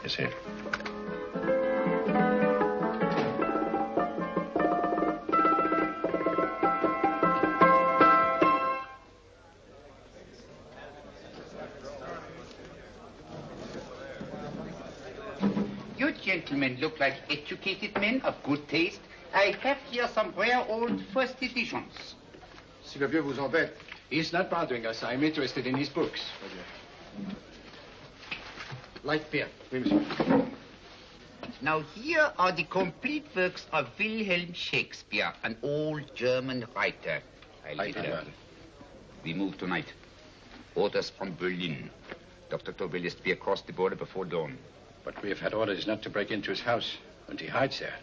Yes, sir. You gentlemen look like educated men of good taste. I have here some rare old first editions. Si le vieux vous embête. He's not bothering us. I'm interested in his books. Light beer. Oui, monsieur. Now here are the complete works of Wilhelm Shakespeare, an old German writer. We move tonight. Orders from Berlin. Dr. Tobel is to be across the border before dawn. But we have had orders not to break into his house, and he hides there.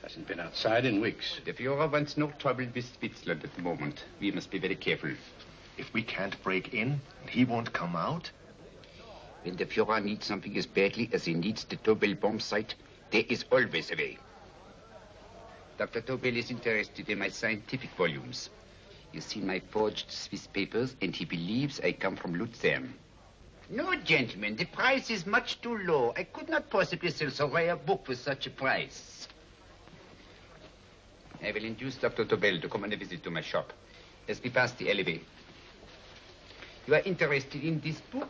Hasn't been outside in weeks. The Fuhrer wants no trouble with Switzerland at the moment. We must be very careful. If we can't break in, and he won't come out? When the Fuhrer needs something as badly as he needs the Tobel bomb site, there is always a way. Dr. Tobel is interested in my scientific volumes. He's seen my forged Swiss papers, and he believes I come from Luzern. No, gentlemen, the price is much too low. I could not possibly sell so rare a book for such a price. I will induce Dr. Tobel to come on a visit to my shop as we pass the alleyway. You are interested in this book?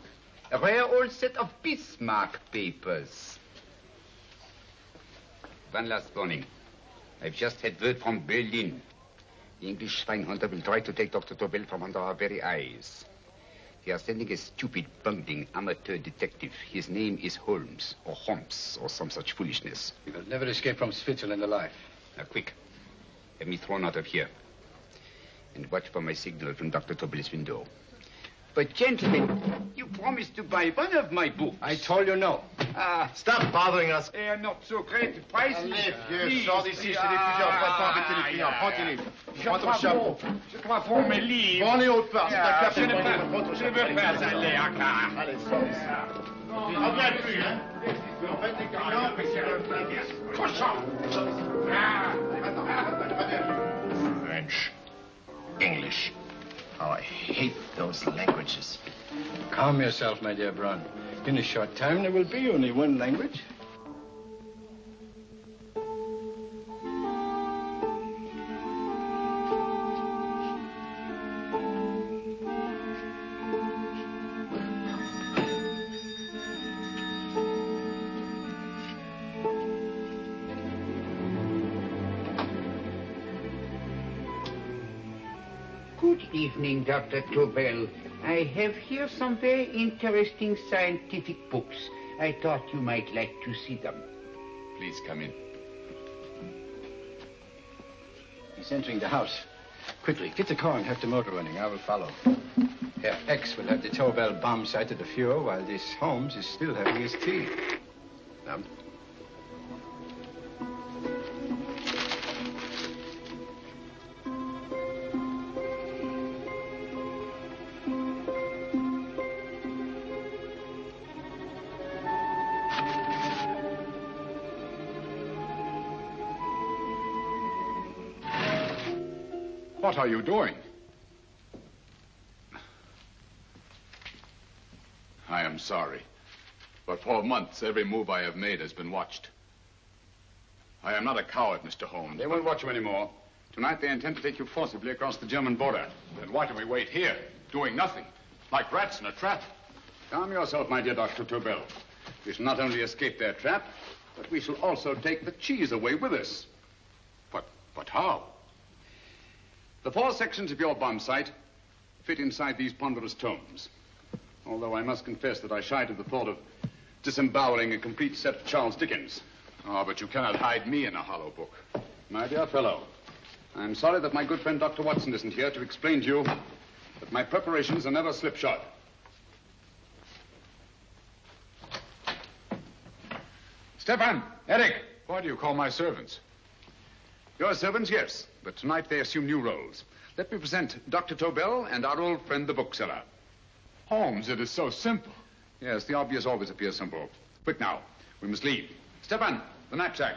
A rare old set of Bismarck papers. One last warning. I've just had word from Berlin. The English swinehunter will try to take Dr. Tobel from under our very eyes. They are sending a stupid, bungling amateur detective. His name is Holmes, or some such foolishness. He will never escape from Switzerland alive. Now, quick. Have me thrown out of here. And watch for my signal from Dr. Tobel's window. But, gentlemen, you promised to buy one of my books. I told you no. Stop bothering us. They are not so great prices. Allez, vieux, sors d'ici, c'est l'étudiant. Pas pas embêter les clients. Prends tes livres. Prends ton chapeau. Je crois pour mes livres. Prends les autres parts. C'est un café. Je ne veux pas aller à car. Allez, sors d'ici. Puis reviens plus, hein. En fait, les clients, puis c'est le Cochon. French. English. How I hate those languages. Calm yourself, my dear Braun. In a short time, there will be only one language. Good evening, Dr. Tobel. I have here some very interesting scientific books. I thought you might like to see them. Please come in. He's entering the house. Quickly, get the car and have the motor running. I will follow. Herr X will have the Tobel bomb sight at the Fuhrer while this Holmes is still having his tea. Now, What are you doing? I am sorry, but for months, every move I have made has been watched. I am not a coward, Mr. Holmes. They won't watch you anymore. Tonight, they intend to take you forcibly across the German border. Then why do we wait here, doing nothing, like rats in a trap? Calm yourself, my dear Dr. Tobel. We shall not only escape their trap, but we shall also take the cheese away with us. But how? The 4 sections of your bomb sight fit inside these ponderous tomes. Although I must confess that I shied at the thought of disemboweling a complete set of Charles Dickens. Oh, but you cannot hide me in a hollow book. My dear fellow, I'm sorry that my good friend Dr. Watson isn't here to explain to you that my preparations are never slipshod. Stefan, Eric, why do you call my servants? Your servants, yes, but tonight they assume new roles. Let me present Dr. Tobel and our old friend, the bookseller. Holmes, it is so simple. Yes, the obvious always appears simple. Quick now, we must leave. Stefan, the knapsack.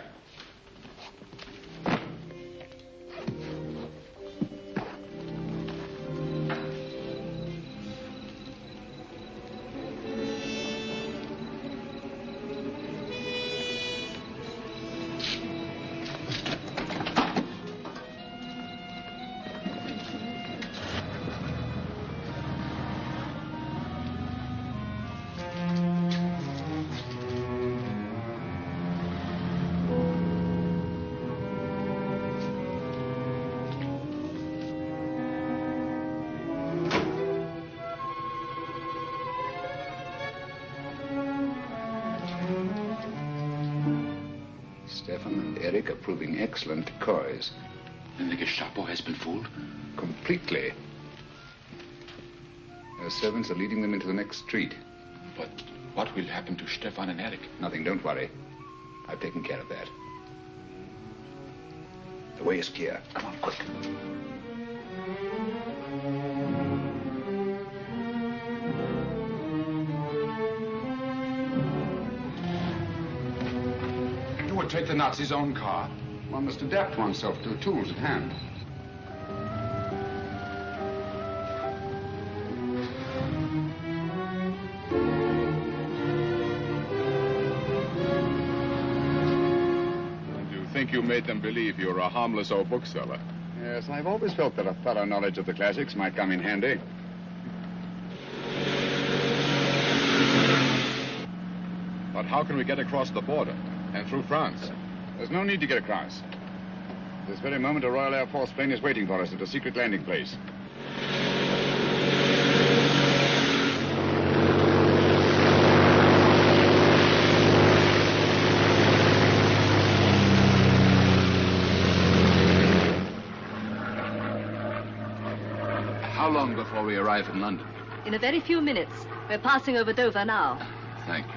Eric are proving excellent decoys. Then the Gestapo has been fooled? Completely. Their servants are leading them into the next street. But what will happen to Stefan and Eric? Nothing, don't worry. I've taken care of that. The way is clear. Come on, quick. You would take the Nazis' own car? One must adapt oneself to the tools at hand. You made them believe you were a harmless old bookseller. Yes, I've always felt that a thorough knowledge of the classics might come in handy. But how can we get across the border and through France? There's no need to get across. This very moment, a Royal Air Force plane is waiting for us at a secret landing place. How long before we arrive in London? In a very few minutes. We're passing over Dover now. Thank you.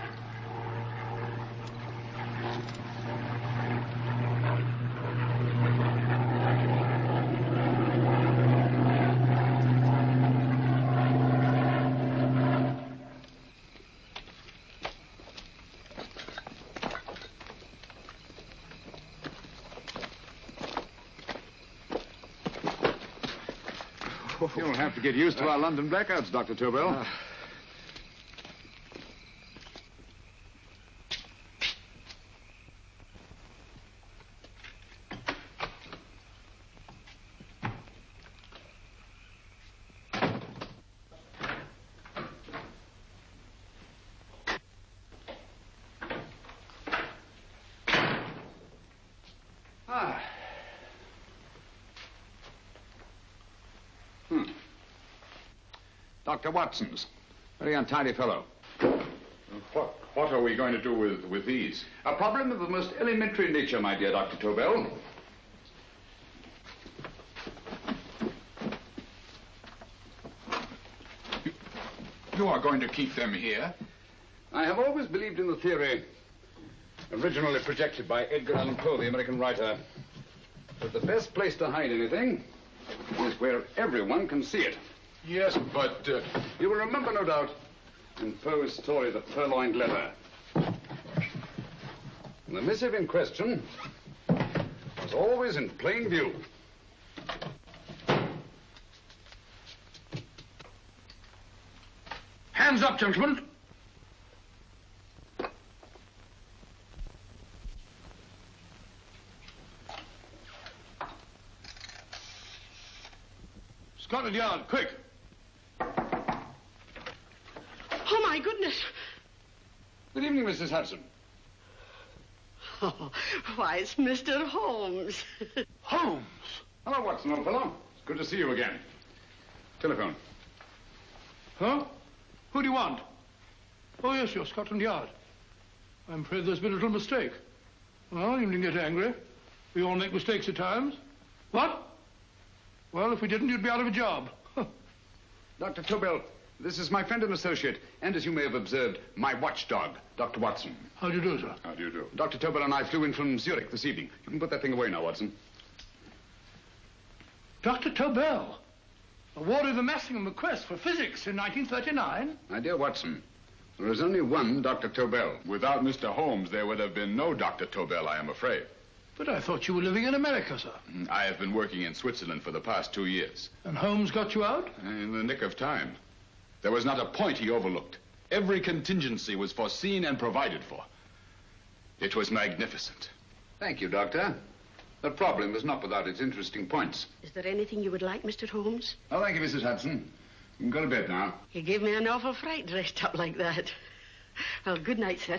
You'll have to get used to our London blackouts, Dr. Tobel. Dr. Watson's. Very untidy fellow. What are we going to do with these? A problem of the most elementary nature, my dear Dr. Tobel. You are going to keep them here? I have always believed in the theory, originally projected by Edgar Allan Poe, the American writer, that the best place to hide anything is where everyone can see it. Yes, but... You will remember, no doubt, in Poe's story, The Purloined Letter. The missive in question was always in plain view. Hands up, gentlemen. Scotland Yard, quick. Oh, my goodness. Good evening, Mrs. Hudson. Oh, why, it's Mr. Holmes. Holmes. Hello, Watson, old fellow. It's good to see you again. Telephone. Huh? Who do you want? Oh, yes, you're Scotland Yard. I'm afraid there's been a little mistake. Well, you needn't get angry. We all make mistakes at times. What? Well, if we didn't, you'd be out of a job. Dr. Tobel, this is my friend and associate, and as you may have observed, my watchdog, Dr. Watson. How do you do, sir? How do you do? Dr. Tobel and I flew in from Zurich this evening. You can put that thing away now, Watson. Dr. Tobel, awarded the Massingham Bequest for physics in 1939. My dear Watson, there is only one Dr. Tobel. Without Mr. Holmes, there would have been no Dr. Tobel, I am afraid. But I thought you were living in America, sir. I have been working in Switzerland for the past 2 years. And Holmes got you out? In the nick of time. There was not a point he overlooked. Every contingency was foreseen and provided for. It was magnificent. Thank you, Doctor. The problem is not without its interesting points. Is there anything you would like, Mr. Holmes? Oh, thank you, Mrs. Hudson. You can go to bed now. You gave me an awful fright dressed up like that. Well, good night, sir.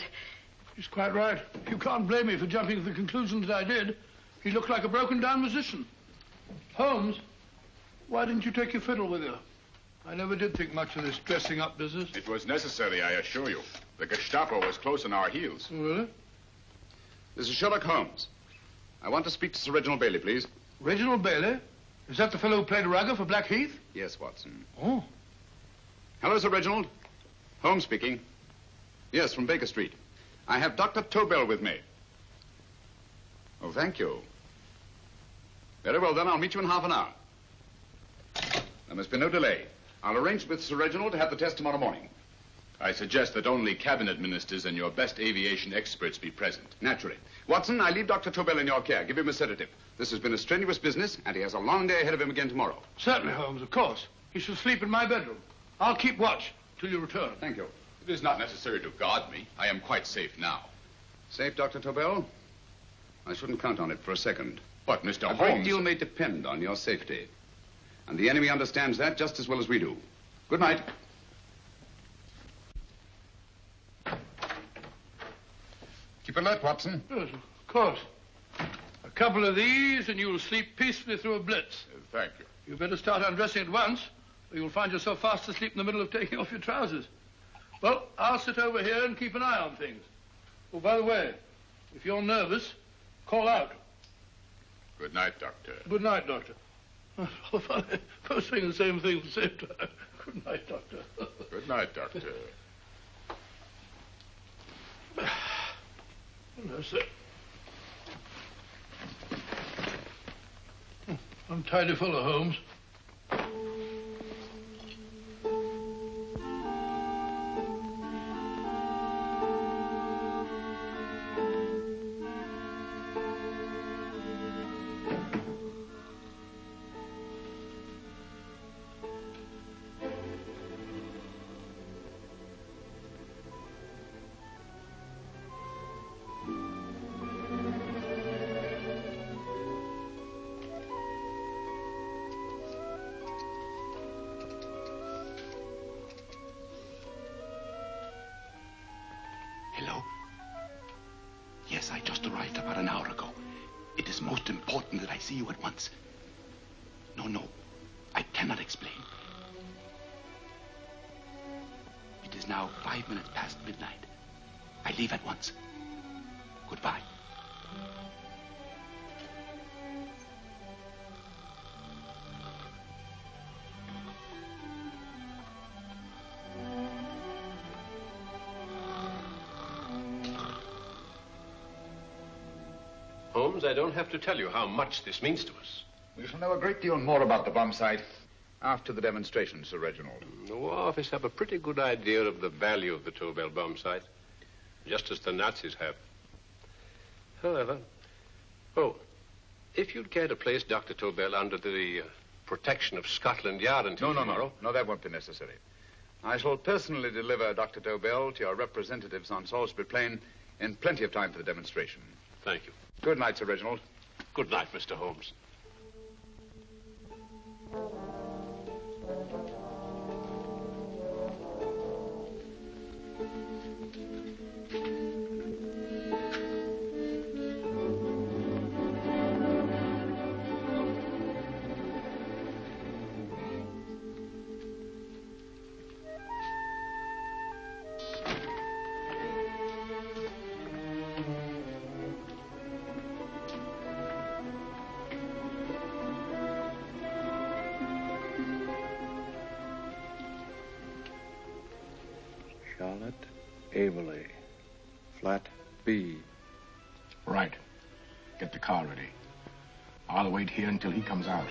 He's quite right. You can't blame me for jumping to the conclusion that I did. He looked like a broken-down musician. Holmes, why didn't you take your fiddle with you? I never did think much of this dressing-up business. It was necessary, I assure you. The Gestapo was close on our heels. Oh, really? This is Sherlock Holmes. I want to speak to Sir Reginald Bailey, please. Reginald Bailey? Is that the fellow who played Rugger for Blackheath? Yes, Watson. Oh. Hello, Sir Reginald. Holmes speaking. Yes, from Baker Street. I have Dr. Tobel with me. Oh, thank you. Very well, then. I'll meet you in half an hour. There must be no delay. I'll arrange with Sir Reginald to have the test tomorrow morning. I suggest that only cabinet ministers and your best aviation experts be present. Naturally. Watson, I leave Dr. Tobel in your care. Give him a sedative. This has been a strenuous business, and he has a long day ahead of him again tomorrow. Certainly, Holmes, of course. He shall sleep in my bedroom. I'll keep watch till you return. Thank you. It is not necessary to guard me. I am quite safe now. Safe, Dr. Tobel? I shouldn't count on it for a second. But, Mr. A Holmes... great deal may depend on your safety. And the enemy understands that just as well as we do. Good night. Keep alert, Watson. Yes, of course. A couple of these, and you'll sleep peacefully through a blitz. Thank you. You'd better start undressing at once, or you'll find yourself fast asleep in the middle of taking off your trousers. Well, I'll sit over here and keep an eye on things. Oh, by the way, if you're nervous, call out. Good night, Doctor. Good night, Doctor. Both saying the same thing at the same time. Good night, Doctor. Good night, Doctor. That's it. Untidy fellow, Holmes. Hello? Yes, I just arrived about an hour ago. It is most important that I see you at once. No, I cannot explain. It is now 5 minutes past midnight. I leave at once. Goodbye. Holmes, I don't have to tell you how much this means to us. We shall know a great deal more about the bomb site after the demonstration, Sir Reginald. The War Office have a pretty good idea of the value of the Tobel bomb site, just as the Nazis have. However, if you'd care to place Dr. Tobel under the protection of Scotland Yard until tomorrow... No, that won't be necessary. I shall personally deliver Dr. Tobel to your representatives on Salisbury Plain in plenty of time for the demonstration. Thank you. Good night, Sir Reginald. Good night, Mr. Holmes. Charlotte Averley, flat B. Right. Get the car ready. I'll wait here until he comes out.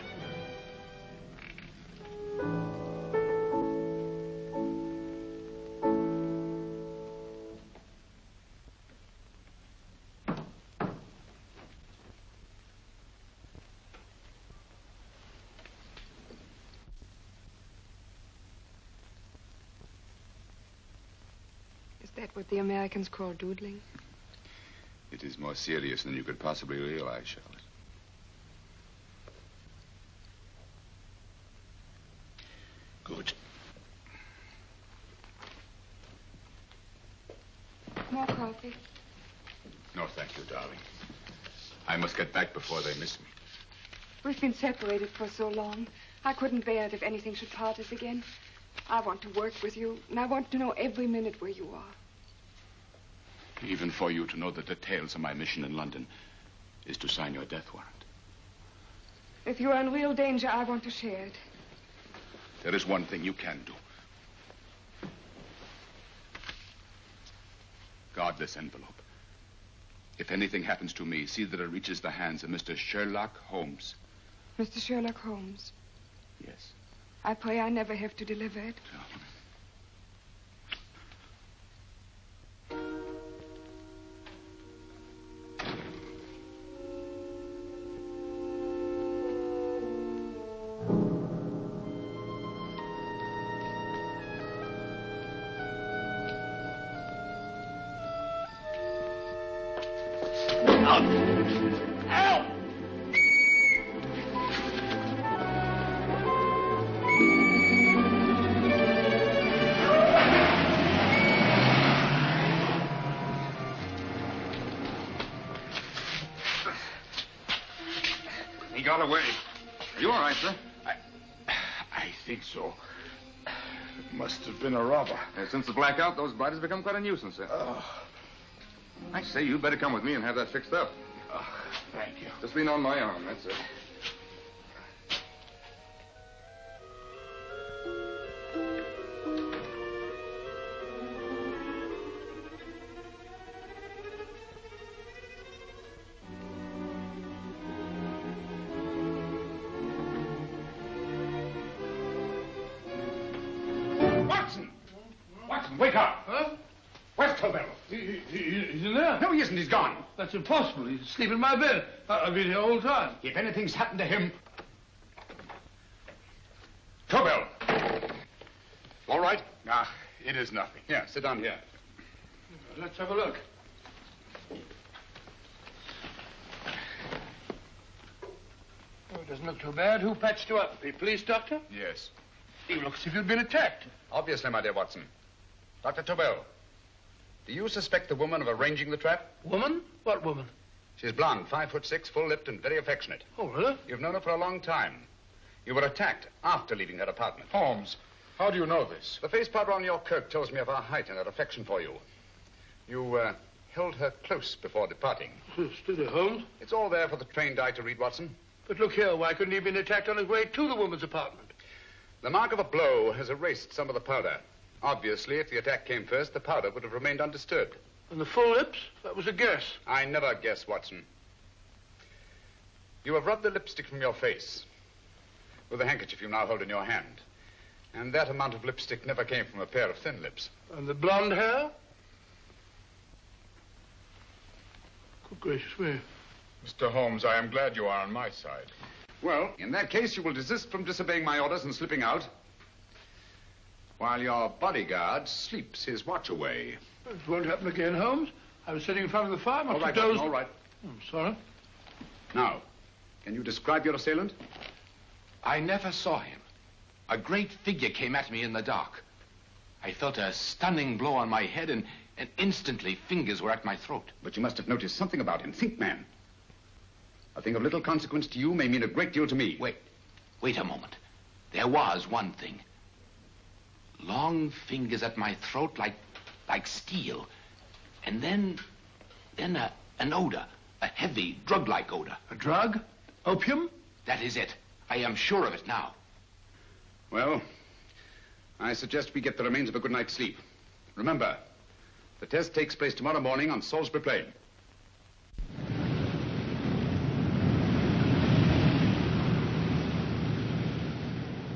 Is that what the Americans call doodling? It is more serious than you could possibly realize, Charlotte. Good. More coffee? No, thank you, darling. I must get back before they miss me. We've been separated for so long. I couldn't bear it if anything should part us again. I want to work with you, and I want to know every minute where you are. Even for you to know the details of my mission in London. is to sign your death warrant. If you are in real danger, I want to share it. There is one thing you can do. Guard this envelope. If anything happens to me, see that it reaches the hands of Mr. Sherlock Holmes. Mr. Sherlock Holmes. Yes. I pray I never have to deliver it. He got away. Are you all right, sir? I think so. It must have been a robber. Since the blackout, those bodies have become quite a nuisance, sir. I say, you better come with me and have that fixed up. Thank you. Just lean on my arm, that's it. Watson, wake up! Huh? Where's Tobel? He's in there. No, he isn't. He's gone. That's impossible. He's asleep in my bed. I've been here all the time. If anything's happened to him... Tobel! All right? It is nothing. Yeah, sit down here. Let's have a look. Oh, it doesn't look too bad. Who patched you up? The police doctor? Yes. You look as if you'd been attacked. Obviously, my dear Watson. Dr. Tobel, do you suspect the woman of arranging the trap? Woman? What woman? She's blonde, 5'6", full-lipped, and very affectionate. Oh, really? You've known her for a long time. You were attacked after leaving her apartment. Holmes, how do you know this? The face powder on your coat tells me of her height and her affection for you. You held her close before departing. Steady, Holmes. It's all there for the trained eye to read, Watson. But look here, why couldn't he have been attacked on his way to the woman's apartment? The mark of a blow has erased some of the powder. Obviously, if the attack came first, the powder would have remained undisturbed. And the full lips? That was a guess. I never guess, Watson. You have rubbed the lipstick from your face with the handkerchief you now hold in your hand. And that amount of lipstick never came from a pair of thin lips. And the blonde hair? Good gracious me. Mr. Holmes, I am glad you are on my side. Well, in that case, you will desist from disobeying my orders and slipping out while your bodyguard sleeps his watch away. It won't happen again, Holmes. I was sitting in front of the fire. All right, Watson, all right. I'm sorry. Now, can you describe your assailant? I never saw him. A great figure came at me in the dark. I felt a stunning blow on my head, and instantly fingers were at my throat. But you must have noticed something about him. Think, man. A thing of little consequence to you may mean a great deal to me. Wait a moment. There was one thing. Long fingers at my throat like steel. And then an odor, a heavy, drug-like odor. A drug? Opium? That is it. I am sure of it now. Well, I suggest we get the remains of a good night's sleep. Remember, the test takes place tomorrow morning on Salisbury Plain.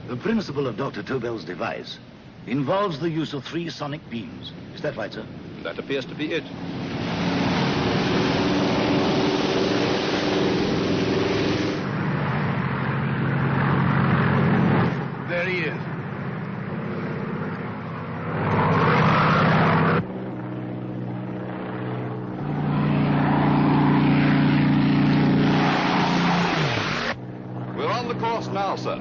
The principle of Dr. Tobel's device involves the use of 3 sonic beams. Is that right, sir? That appears to be it. There he is. We're on the course now, sir.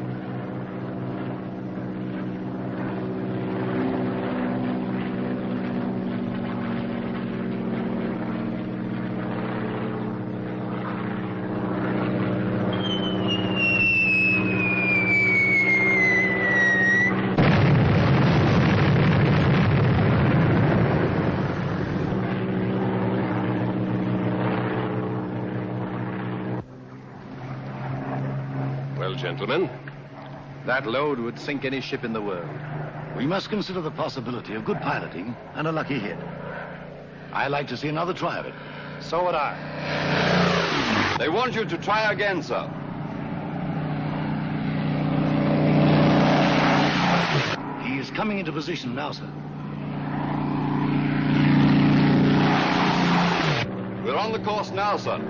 gentlemen. That load would sink any ship in the world. We must consider the possibility of good piloting and a lucky hit. I like to see another try of it. So would I. They want you to try again, sir. He is coming into position now, sir. We're on the course now, sir.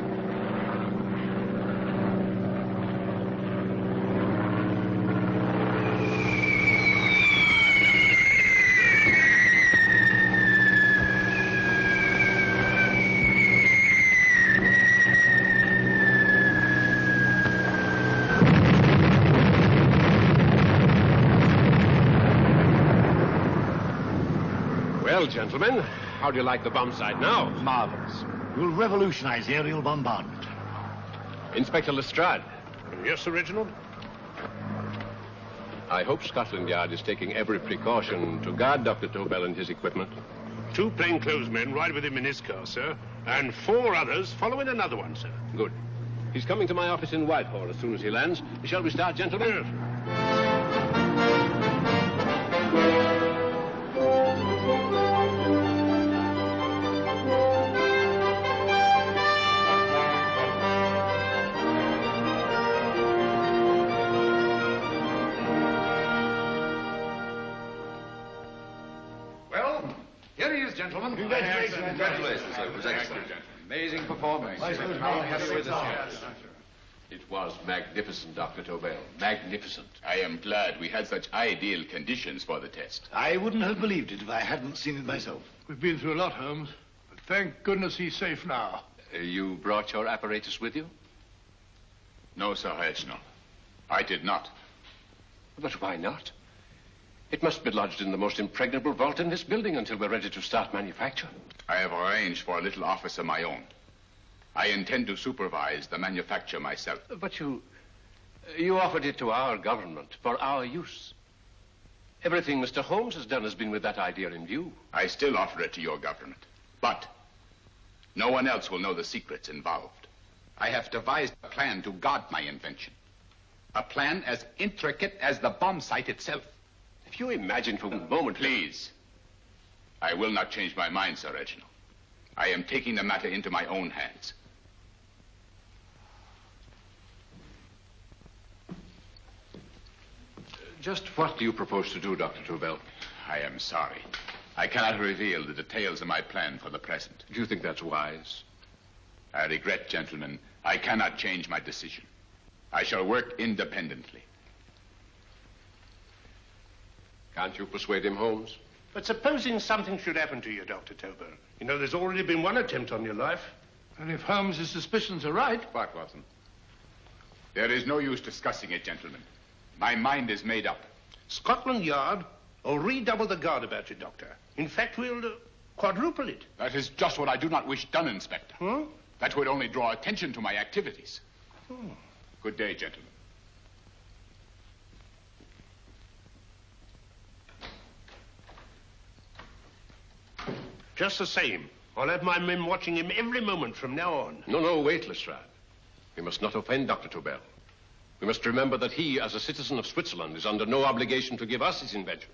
Well, gentlemen, how do you like the bomb sight now? Marvelous. We'll revolutionize aerial bombardment. Inspector Lestrade. Yes, Sir Reginald? I hope Scotland Yard is taking every precaution to guard Dr. Tobel and his equipment. 2 plainclothesmen ride with him in his car, sir, and 4 others follow in another one, sir. Good. He's coming to my office in Whitehall as soon as he lands. Shall we start, gentlemen? Yes. Well, here he is, gentlemen. Congratulations, sir. It was excellent. Amazing performance. It was magnificent, Dr. Tobel. Magnificent. I am glad we had such ideal conditions for the test. I wouldn't have believed it if I hadn't seen it myself. We've been through a lot, Holmes, but thank goodness he's safe now. You brought your apparatus with you? No, Sir Reginald. I did not. But why not? It must be lodged in the most impregnable vault in this building until we're ready to start manufacture. I have arranged for a little office of my own. I intend to supervise the manufacture myself. But you offered it to our government for our use. Everything Mr. Holmes has done has been with that idea in view. I still offer it to your government. But no one else will know the secrets involved. I have devised a plan to guard my invention. A plan as intricate as the bomb sight itself. If you imagine for one moment... Please. I will not change my mind, Sir Reginald. I am taking the matter into my own hands. Just what do you propose to do, Dr. Tobel? I am sorry. I cannot reveal the details of my plan for the present. Do you think that's wise? I regret, gentlemen, I cannot change my decision. I shall work independently. Can't you persuade him, Holmes? But supposing something should happen to you, Dr. Tobel. You know, there's already been one attempt on your life. And if Holmes' suspicions are right... What, Watson? There is no use discussing it, gentlemen. My mind is made up. Scotland Yard will redouble the guard about you, Doctor. In fact, we'll quadruple it. That is just what I do not wish done, Inspector. Huh? That would only draw attention to my activities. Good day, gentlemen. Just the same, I'll have my men watching him every moment from now on. No, wait, Lestrade. We must not offend Dr. Tobel. We must remember that he, as a citizen of Switzerland, is under no obligation to give us his invention.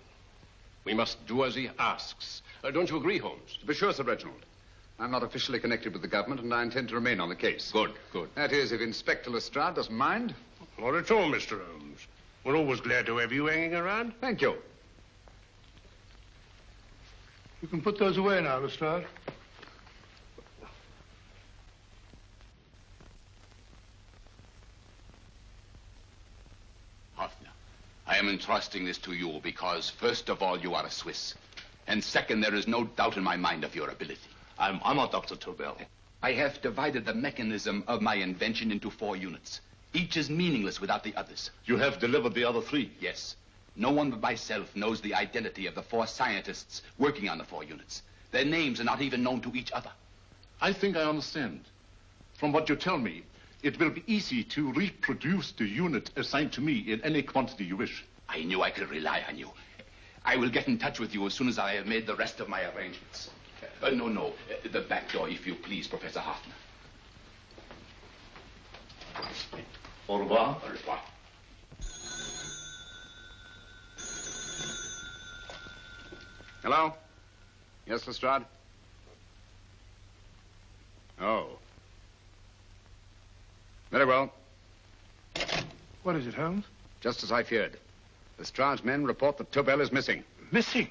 We must do as he asks. Don't you agree, Holmes? To be sure, Sir Reginald. I'm not officially connected with the government, and I intend to remain on the case. Good. That is, if Inspector Lestrade doesn't mind. Not at all, Mr. Holmes. We're always glad to have you hanging around. Thank you. You can put those away now, Lestrade. Hoffner, I am entrusting this to you because, first of all, you are a Swiss. And second, there is no doubt in my mind of your ability. I'm honored, Dr. Tobel. I have divided the mechanism of my invention into 4 units. Each is meaningless without the others. You have delivered the other 3? Yes. No one but myself knows the identity of the 4 scientists working on the 4 units. Their names are not even known to each other. I think I understand. From what you tell me, it will be easy to reproduce the unit assigned to me in any quantity you wish. I knew I could rely on you. I will get in touch with you as soon as I have made the rest of my arrangements. No. The back door, if you please, Professor Hoffner. Au revoir. Au revoir. Hello? Yes, Lestrade? Oh. Very well. What is it, Holmes? Just as I feared. Lestrade's men report that Tobel is missing. Missing?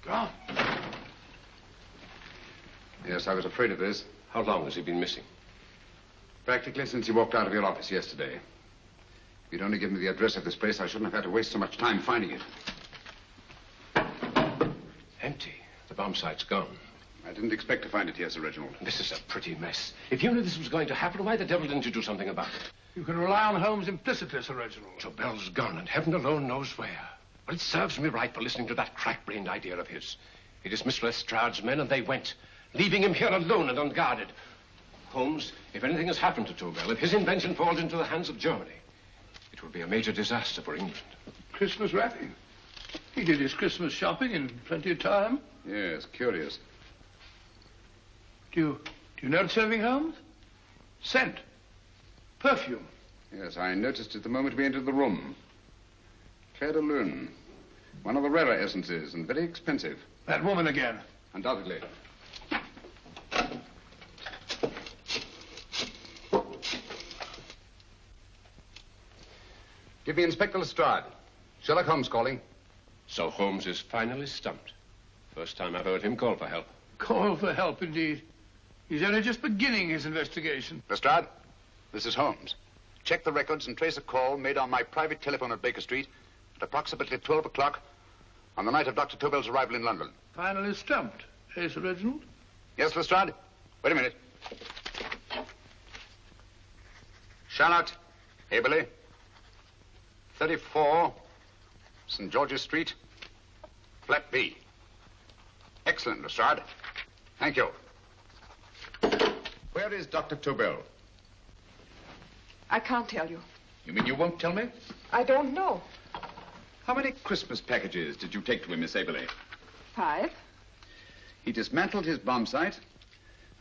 Gone. Yes, I was afraid of this. How long has he been missing? Practically since he walked out of your office yesterday. If you'd only given me the address of this place, I shouldn't have had to waste so much time finding it. Empty. The bomb site's gone. I didn't expect to find it here, Sir Reginald. This is a pretty mess. If you knew this was going to happen, why the devil didn't you do something about it? You can rely on Holmes implicitly, Sir Reginald. Tobel's gone, and heaven alone knows where. Well, it serves me right for listening to that crack-brained idea of his. He dismissed Lestrade's men, and they went, leaving him here alone and unguarded. Holmes, if anything has happened to Tobel, if his invention falls into the hands of Germany, it will be a major disaster for England. Christmas wrapping. He did his Christmas shopping in plenty of time. Yes, curious. Do you notice anything, Holmes? Scent. Perfume. Yes, I noticed it the moment we entered the room. Claire de Lune. One of the rarer essences, and very expensive. That woman again. Undoubtedly. Give me Inspector Lestrade. Sherlock Holmes calling. So Holmes is finally stumped. First time I've heard him call for help. Call for help, indeed. He's only just beginning his investigation. Lestrade, this is Holmes. Check the records and trace a call made on my private telephone at Baker Street at approximately 12 o'clock on the night of Dr. Tobel's arrival in London. Finally stumped, eh, Sir Reginald? Yes, Lestrade? Wait a minute. Charlotte, Haberley, 34, St. George's Street, flat B. Excellent, Lestrade. Thank you. Where is Dr. Tobel? I can't tell you. You mean you won't tell me? I don't know. How many Christmas packages did you take to him, Miss Haberley? 5. He dismantled his bomb site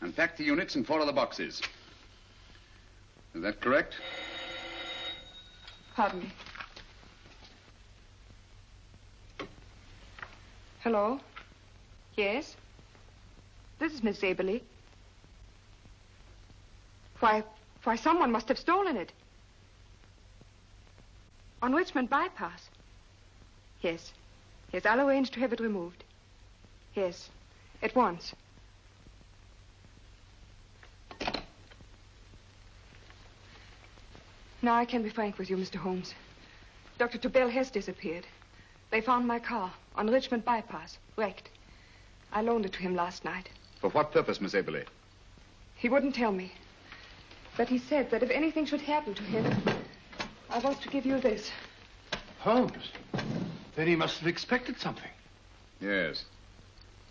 and packed the units in 4 other boxes. Is that correct? Pardon me. Hello? Yes? This is Miss Haberley. Why, someone must have stolen it. On Richmond Bypass. Yes. Yes, I'll arrange to have it removed. Yes, at once. Now I can be frank with you, Mr. Holmes. Dr. Tobel has disappeared. They found my car on Richmond Bypass, wrecked. I loaned it to him last night. For what purpose, Miss Haberley? He wouldn't tell me. But he said that if anything should happen to him, I was to give you this. Holmes? Then he must have expected something. Yes.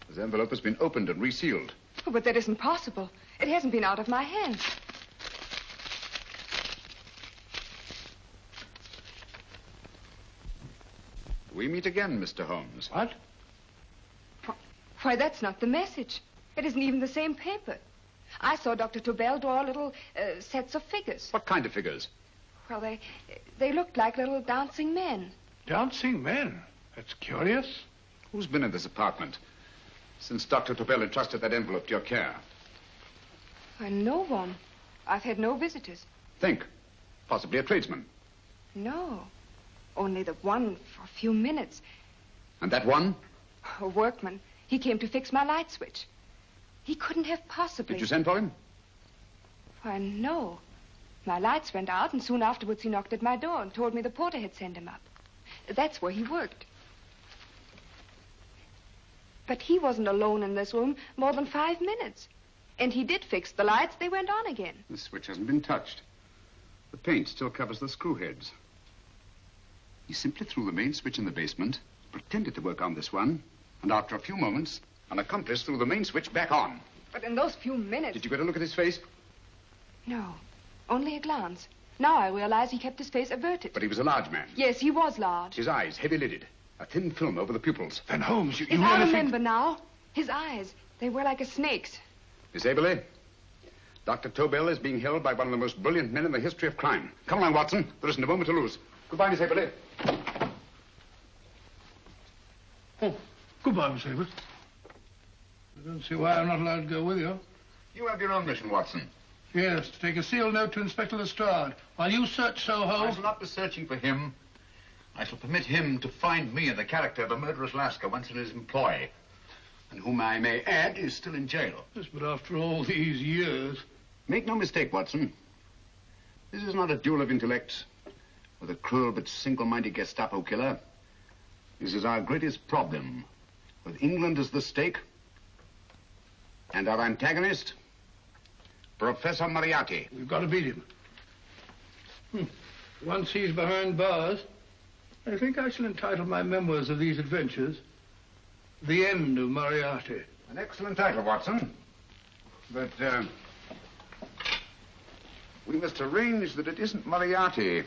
This envelope has been opened and resealed. Oh, but that isn't possible. It hasn't been out of my hands. We meet again, Mr. Holmes. What? Why, that's not the message. It isn't even the same paper. I saw Dr. Tobel draw little sets of figures. What kind of figures? Well, they looked like little dancing men. Dancing men? That's curious. Who's been in this apartment since Dr. Tobel entrusted that envelope to your care? Why, no one. I've had no visitors. Think. Possibly a tradesman. No. Only the one for a few minutes. And that one? A workman. He came to fix my light switch. He couldn't have possibly... Did you send for him? Why, no. My lights went out, and soon afterwards he knocked at my door and told me the porter had sent him up. That's where he worked. But he wasn't alone in this room more than 5 minutes. And he did fix the lights. They went on again. The switch hasn't been touched. The paint still covers the screw heads. He simply threw the main switch in the basement, pretended to work on this one, and after a few moments, an accomplice threw the main switch back on. But in those few minutes... Did you get a look at his face? No, only a glance. Now I realize he kept his face averted. But he was a large man. Yes, he was large. His eyes heavy-lidded, a thin film over the pupils. Then, Holmes, you I remember now. His eyes. They were like a snake's. Miss Aberley, Dr. Tobel is being held by one of the most brilliant men in the history of crime. Come along, Watson. There isn't a moment to lose. Goodbye, Miss Aberley. Oh, goodbye, Miss Aberley. I don't see why I'm not allowed to go with you. You have your own mission, Watson. Yes, to take a sealed note to Inspector Lestrade while you search Soho. I shall not be searching for him. I shall permit him to find me in the character of a murderous Lascar once in his employ, and whom I may add is still in jail. Yes, but after all these years... Make no mistake, Watson. This is not a duel of intellects with a cruel but single-minded Gestapo killer. This is our greatest problem, with England as the stake, and our antagonist, Professor Moriarty. We've got to beat him. Once he's behind bars, I think I shall entitle my memoirs of these adventures, The End of Moriarty. An excellent title, Watson. But, we must arrange that it isn't Moriarty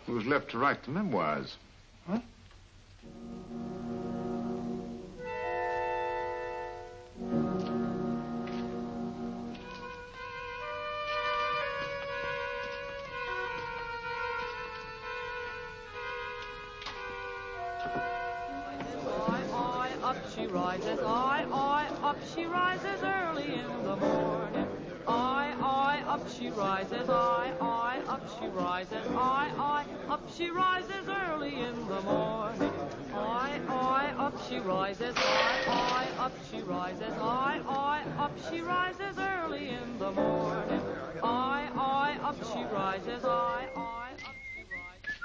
who's left to write the memoirs. Huh? She rises, up she rises early in the morning. Up she rises, up she rises, up she rises early in the morning. Up she rises, up she rises, up she rises early in the morning. Up she rises, up she rises.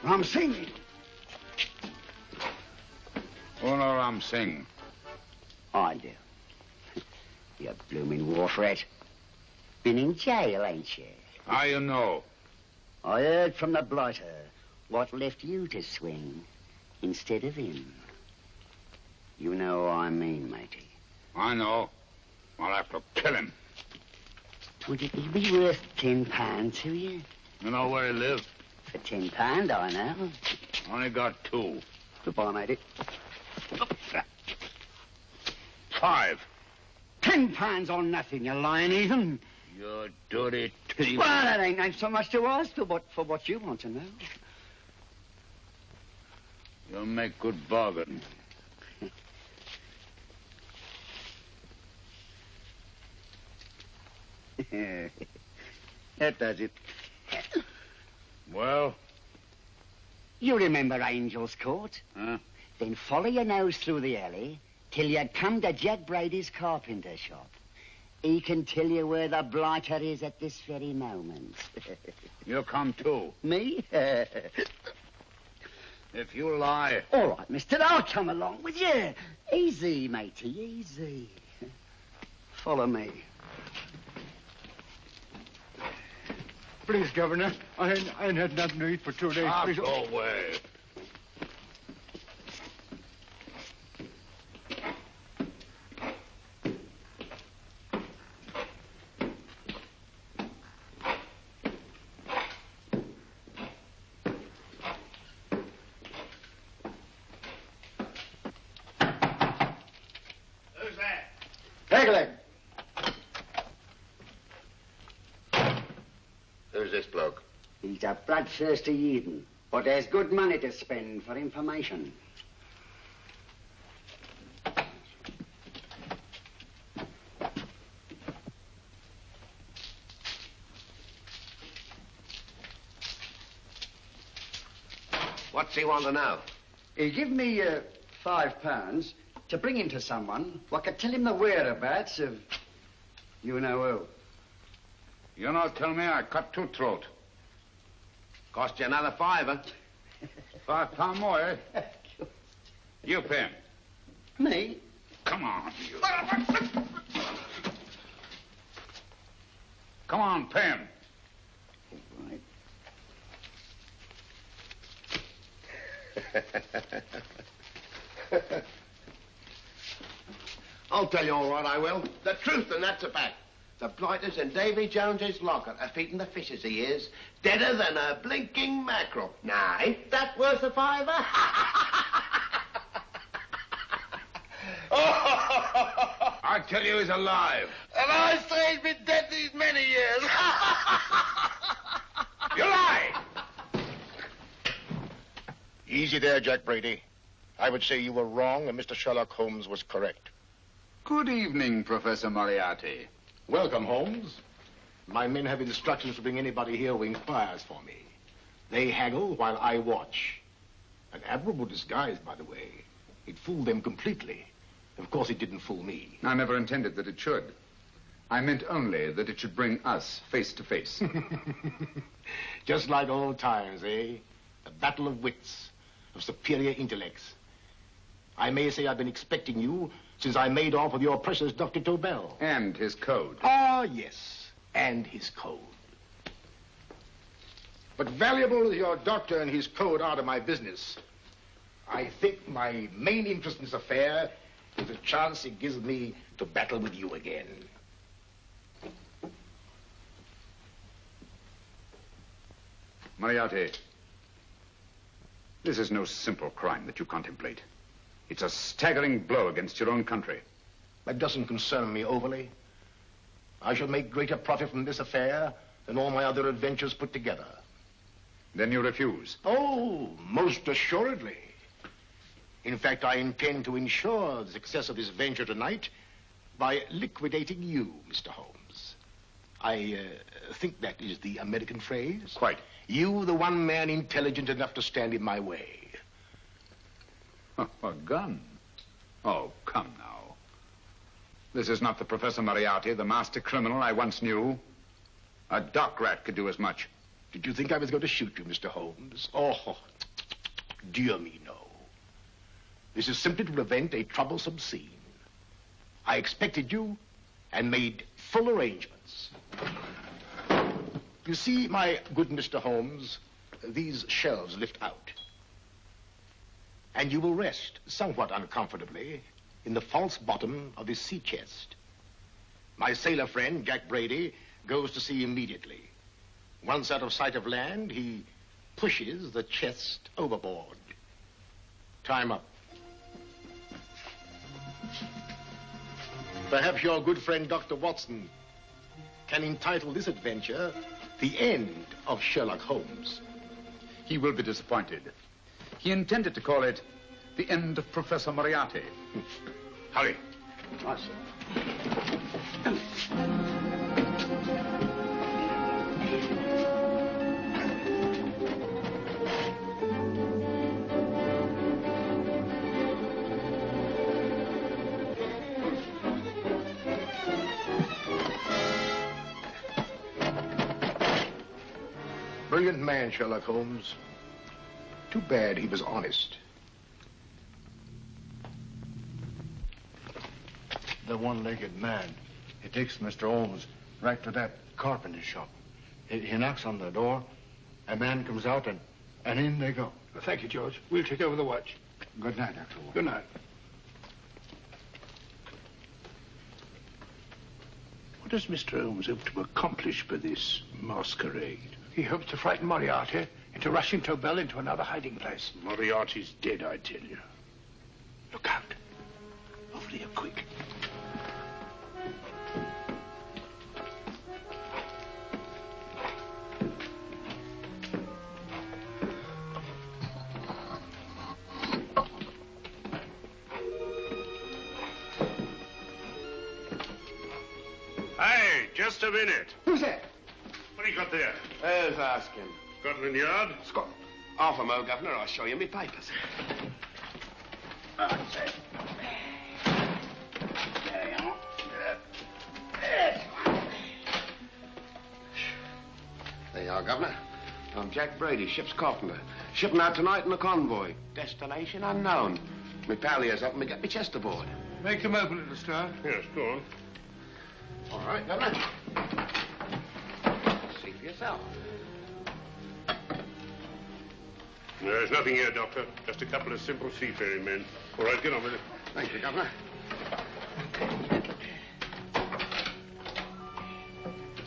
Ram Singh. Oh, no, Ram Singh. I do. You blooming war threat. Been in jail, ain't you? How you know? I heard from the blighter what left you to swing instead of him. You know what I mean, matey. I know. I'll have to kill him. Would it be worth £10 to you? You know where he lives? For £10, I know. Only got 2. Goodbye, matey. $5. £10 on nothing, you lying heathen. You dirty thief. Well, that ain't so much to ask for what you want to know. You'll make good bargain. That does it. Well? You remember Angel's Court? Huh? Then follow your nose through the alley till you come to Jack Brady's carpenter shop. He can tell you where the blighter is at this very moment. You come too. Me? If you lie... All right, mister, I'll come along with you. Easy, matey, easy. Follow me. Please, Governor, I ain't had nothing to eat for 2 days. Please. Go away. Who's there? Pegleg. Who's this bloke? He's a bloodthirsty heathen, but there's good money to spend for information. What's he want to know? He give me £5 to bring him to someone who could tell him the whereabouts of you know who. You not tell me I cut two throat. Cost you another £5. £5 more, eh? You pay him. Me? Come on, you. Come on, pay him. Right. I'll tell you all right, I will. The truth, and that's a fact. The blighters in Davy Jones's locker are feeding the fishes, he is. Deader than a blinking mackerel. Now, ain't that worth a £5? I tell you he's alive. And I say he's been dead these many years. You lie! Easy there, Jack Brady. I would say you were wrong and Mr. Sherlock Holmes was correct. Good evening, Professor Moriarty. Welcome, Holmes. My men have instructions to bring anybody here who inquires for me. They haggle while I watch. An admirable disguise, by the way. It fooled them completely. Of course, it didn't fool me. I never intended that it should. I meant only that it should bring us face to face. Just like old times, eh? A battle of wits, of superior intellects. I may say I've been expecting you since I made off with your precious Dr. Tobel. And his code. Ah, yes, and his code. But valuable as your doctor and his code are to my business, I think my main interest in this affair is the chance it gives me to battle with you again. Moriarty, this is no simple crime that you contemplate. It's a staggering blow against your own country. That doesn't concern me overly. I shall make greater profit from this affair than all my other adventures put together. Then you refuse? Oh, most assuredly. In fact, I intend to ensure the success of this venture tonight by liquidating you, Mr. Holmes. I think that is the American phrase. Quite. You, the one man intelligent enough to stand in my way. A gun? Oh, come now. This is not the Professor Moriarty, the master criminal I once knew. A dock rat could do as much. Did you think I was going to shoot you, Mr. Holmes? Oh, dear me, no. This is simply to prevent a troublesome scene. I expected you and made full arrangements. You see, my good Mr. Holmes, these shelves lift out. And you will rest somewhat uncomfortably in the false bottom of this sea chest. My sailor friend, Jack Brady, goes to sea immediately. Once out of sight of land, he pushes the chest overboard. Time up. Perhaps your good friend, Dr. Watson, can entitle this adventure The End of Sherlock Holmes. He will be disappointed. He intended to call it The End of Professor Moriarty. Hurry. Right, sir. Brilliant man, Sherlock Holmes. Too bad he was honest. The one-legged man. He takes Mr. Holmes right to that carpenter shop. He knocks on the door. A man comes out, and in they go. Well, thank you, George. We'll take over the watch. Good night, Dr. Holmes. Good night. What does Mr. Holmes hope to accomplish by this masquerade? He hopes to frighten Moriarty into rushing Tobel into another hiding place. Moriarty's dead, I tell you. Look out. Over here, quick. Hey, just a minute. Who's that? What do you got there? Who's asking? Scotland Yard? Half a mo, Governor. I'll show you my papers. That's it. There you are. There you are, Governor. I'm Jack Brady, ship's carpenter. Shipping out tonight in a convoy. Destination unknown. My pal here's helping me get my chest aboard. Make them open it, Lestrade. Yes, go on. All right, Governor. See for yourself. There's nothing here, Doctor. Just a couple of simple seafaring men. All right, get on with it. Thank you, Governor.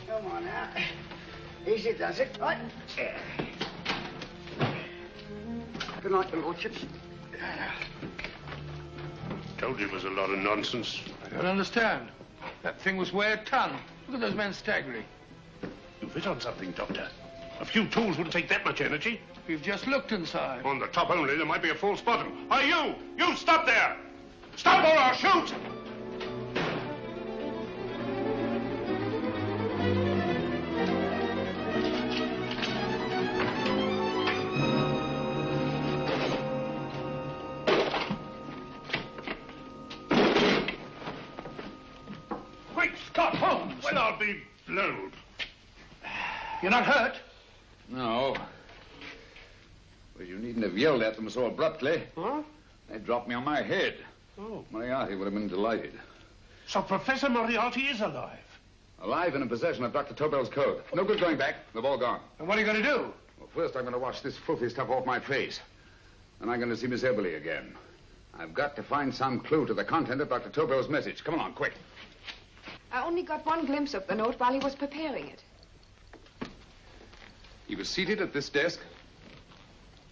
Come on now. Easy does it. Right. Good night, your lordships. Told you it was a lot of nonsense. I don't understand. That thing was weigh a ton. Look at those men staggering. You've hit on something, Doctor. A few tools wouldn't take that much energy. We've just looked inside. On the top only, there might be a false bottom. Hey, you! You stop there! Stop or I'll shoot! Quick, Scott Holmes! Well, I'll be blowed. You're not hurt? No. Well, you needn't have yelled at them so abruptly. Huh? They dropped me on my head. Oh. Moriarty would have been delighted. So Professor Moriarty is alive? Alive and in possession of Dr. Tobel's code. No good going back. They've all gone. And what are you going to do? Well, first I'm going to wash this filthy stuff off my face. Then I'm going to see Miss Eberly again. I've got to find some clue to the content of Dr. Tobel's message. Come along, quick. I only got one glimpse of the note while he was preparing it. He was seated at this desk.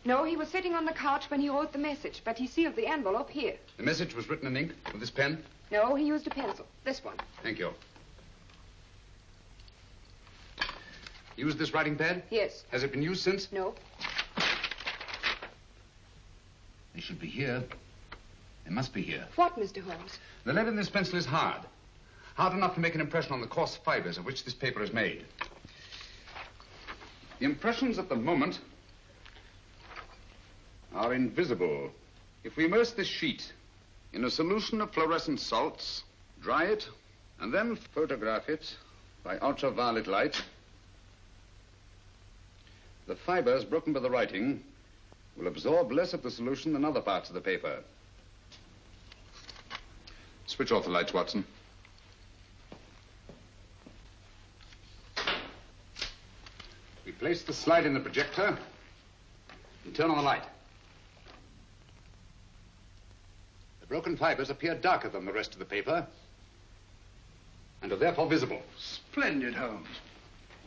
No, he was sitting on the couch when he wrote the message, but he sealed the envelope here. The message was written in ink with this pen. No, he used a pencil. This one. Thank you. Used this writing pad? Yes. Has it been used since? No. They should be here. They must be here. What, Mr. Holmes? The lead in this pencil is hard. Hard enough to make an impression on the coarse fibers of which this paper is made. The impressions at the moment are invisible. If we immerse this sheet in a solution of fluorescent salts, dry it, and then photograph it by ultraviolet light, the fibers broken by the writing will absorb less of the solution than other parts of the paper. Switch off the lights, Watson. We place the slide in the projector and turn on the light. The broken fibers appear darker than the rest of the paper and are therefore visible. Splendid, Holmes.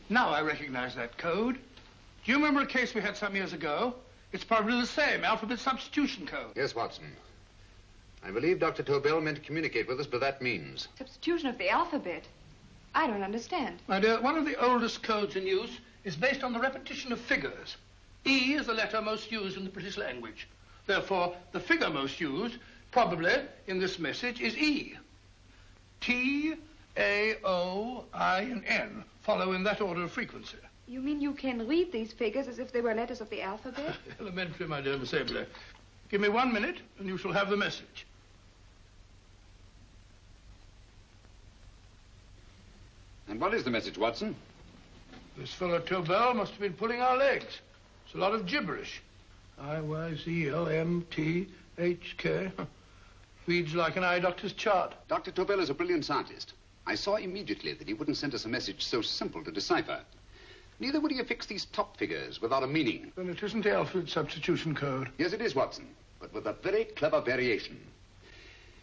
Now I recognize that code. Do you remember a case we had some years ago? It's probably the same, alphabet substitution code. Yes, Watson. I believe Dr. Tobel meant to communicate with us by that means. Substitution of the alphabet? I don't understand. My dear, one of the oldest codes in use is based on the repetition of figures. E is the letter most used in the British language. Therefore, the figure most used, probably, in this message is E. T, A, O, I, and N follow in that order of frequency. You mean you can read these figures as if they were letters of the alphabet? Elementary, my dear Miss Eberly. Give me 1 minute, and you shall have the message. And what is the message, Watson? This fellow Tobel must have been pulling our legs. It's a lot of gibberish. I-Y-Z-L-M-T-H-K. Reads like an eye doctor's chart. Dr. Tobel is a brilliant scientist. I saw immediately that he wouldn't send us a message so simple to decipher. Neither would he affix these top figures without a meaning. Then it isn't the alphabet substitution code. Yes, it is, Watson, but with a very clever variation.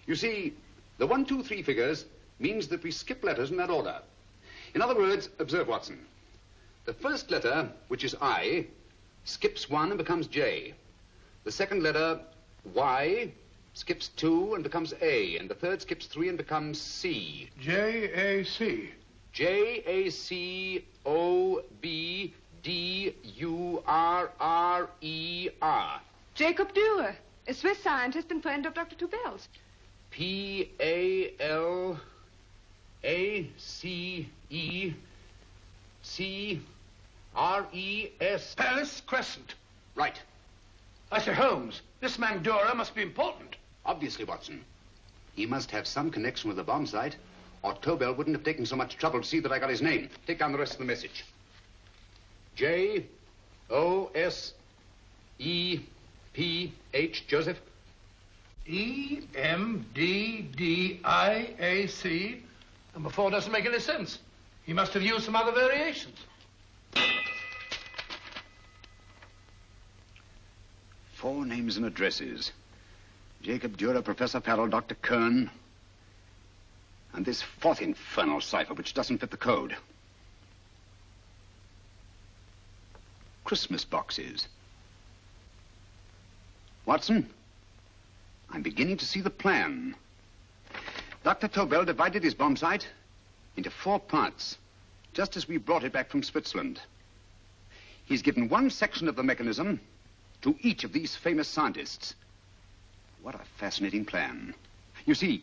You see, the 1, 2, 3 figures means that we skip letters in that order. In other words, observe, Watson. The first letter, which is I, skips 1 and becomes J. The second letter, Y, skips 2 and becomes A. And the third skips 3 and becomes C. J-A-C. J-A-C-O-B-D-U-R-R-E-R. Jacob Dürer, a Swiss scientist and friend of Dr. Tobel's. P-A-L-A-C-E-C-R-E-S. Palace Crescent. Right. I say, Holmes, this man Dora must be important. Obviously, Watson. He must have some connection with the bomb site, or Tobel wouldn't have taken so much trouble to see that I got his name. Take down the rest of the message. J-O-S-E-P-H, Joseph. E-M-D-D-I-A-C. Number 4 doesn't make any sense. He must have used some other variations. 4 names and addresses. Jacob Dürer, Professor Farrell, Dr. Kern, and this 4th infernal cipher, which doesn't fit the code. Christmas boxes. Watson, I'm beginning to see the plan. Dr. Tobel divided his bomb site into 4 parts, just as we brought it back from Switzerland. He's given one section of the mechanism to each of these famous scientists. What a fascinating plan. You see,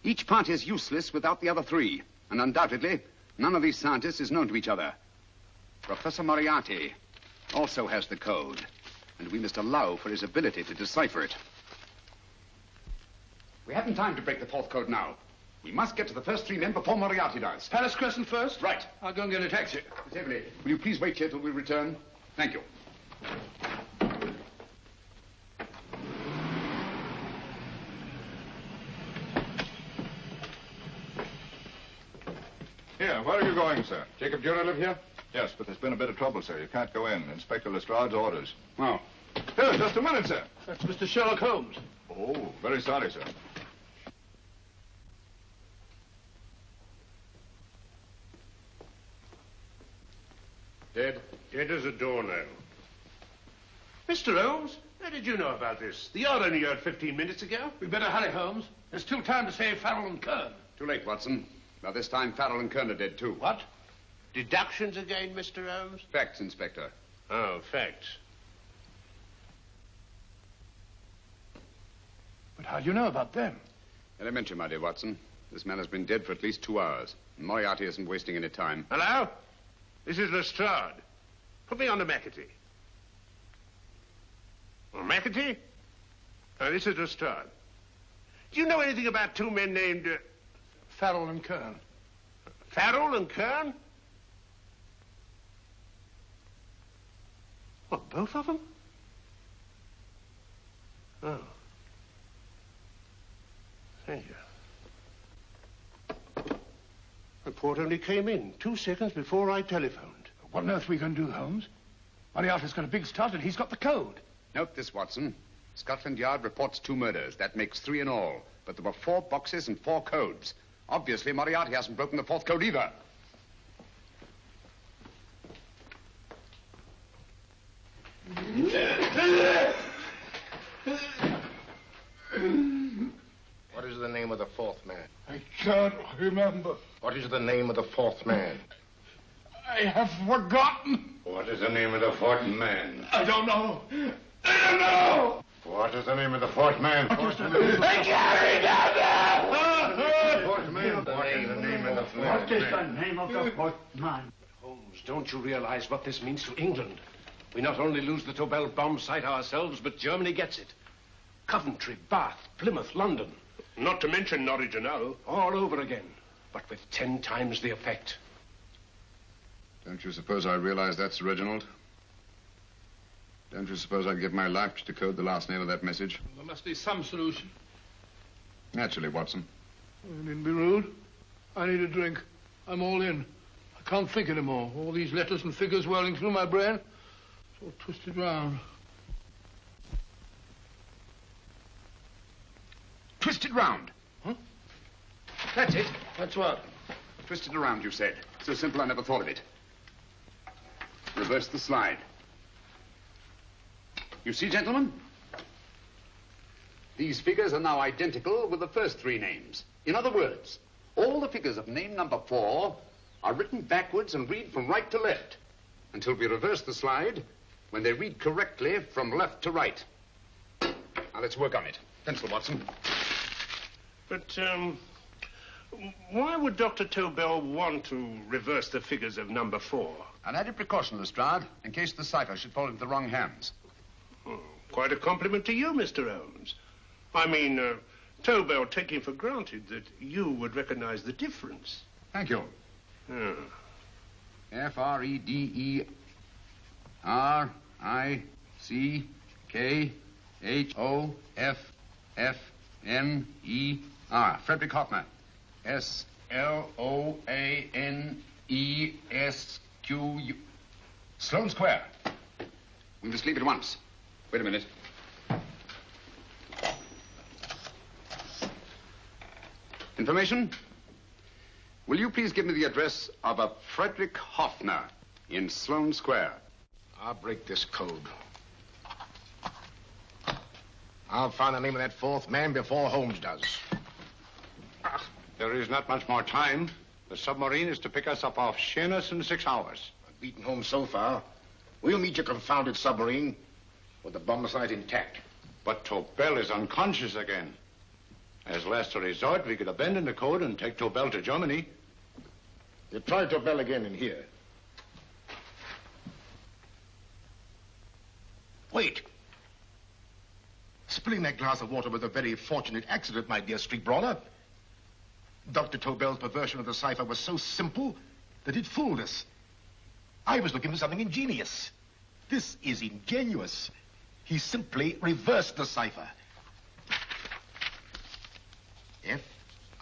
each part is useless without the other 3, and undoubtedly, none of these scientists is known to each other. Professor Moriarty also has the code, and we must allow for his ability to decipher it. We haven't time to break the 4th code now. We must get to the first 3 men before Moriarty does. Palace Crescent first? Right. I'll go and get a taxi. Miss Everly, will you please wait here till we return? Thank you. Here, where are you going, sir? Jacob Dürer live here? Yes, but there's been a bit of trouble, sir. You can't go in. Inspector Lestrade's orders. Oh. Here, just a minute, sir. That's Mr. Sherlock Holmes. Oh, very sorry, sir. Dead? Dead as a doornail. Mr. Holmes, how did you know about this? The yard only heard 15 minutes ago. We better hurry, Holmes. There's still time to save Farrell and Kern. Too late, Watson. By this time, Farrell and Kern are dead, too. What? Deductions again, Mr. Holmes? Facts, Inspector. Oh, facts. But how do you know about them? Elementary, my dear Watson. This man has been dead for at least 2 hours. Moriarty isn't wasting any time. Hello? This is Lestrade. Put me on to McAtee. Well, McAtee? Oh, this is Lestrade. Do you know anything about 2 men named... Farrell and Kern. Farrell and Kern? What, both of them? Oh. Thank you. Report only came in 2 seconds before I telephoned. What on earth are we going to do, Holmes? Moriarty's got a big start and he's got the code. Note this, Watson. Scotland Yard reports 2 murders. That makes 3 in all. But there were 4 boxes and 4 codes. Obviously, Moriarty hasn't broken the 4th code either. What is the name of the 4th man? I can't remember. What is the name of the 4th man? I have forgotten. What is the name of the 4th man? I don't know. I don't know. What is the name of the 4th man? I can't remember. What is the name of the 4th man? What is the name of the 4th man? Holmes, don't you realize what this means to England? We not only lose the Tobel bomb site ourselves, but Germany gets it. Coventry, Bath, Plymouth, London. Not to mention Norwich and Hull. All over again, but with 10 times the effect. Don't you suppose I realize that's Reginald? Don't you suppose I'd give my life to decode the last name of that message? Well, there must be some solution. Naturally, Watson. You needn't be rude. I need a drink. I'm all in. I can't think anymore. All these letters and figures whirling through my brain. It's all twisted round. Twisted round. Huh? That's it. That's what? Twisted around, you said. So simple, I never thought of it. Reverse the slide. You see, gentlemen? These figures are now identical with the first 3 names. In other words, all the figures of name number 4 are written backwards and read from right to left until we reverse the slide when they read correctly from left to right. Now, let's work on it. Pencil, Watson. But, Why would Dr. Tobel want to reverse the figures of number 4? An added precaution, Lestrade, in case the cipher should fall into the wrong hands. Oh, quite a compliment to you, Mr. Holmes. I mean, Tobel taking for granted that you would recognize the difference. Thank you. F-R-E-D-E-R-I-C-K-H-O-F-F-N-E-R. Frederick Hoffner. S-L-O-A-N-E-S-Q-U. Sloane Square. We must leave at once. Wait a minute. Information? Will you please give me the address of a Frederick Hoffner in Sloane Square? I'll break this code. I'll find the name of that fourth man before Holmes does. There is not much more time. The submarine is to pick us up off Sheerness in 6 hours. I've beaten Holmes so far. We'll meet your confounded submarine with the bomb site intact. But Tobel is unconscious again. As last resort, we could abandon the code and take Tobel to Germany. You try Tobel again in here. Wait. Spilling that glass of water was a very fortunate accident, my dear street brawler. Dr. Tobel's perversion of the cipher was so simple that it fooled us. I was looking for something ingenious. This is ingenious. He simply reversed the cipher.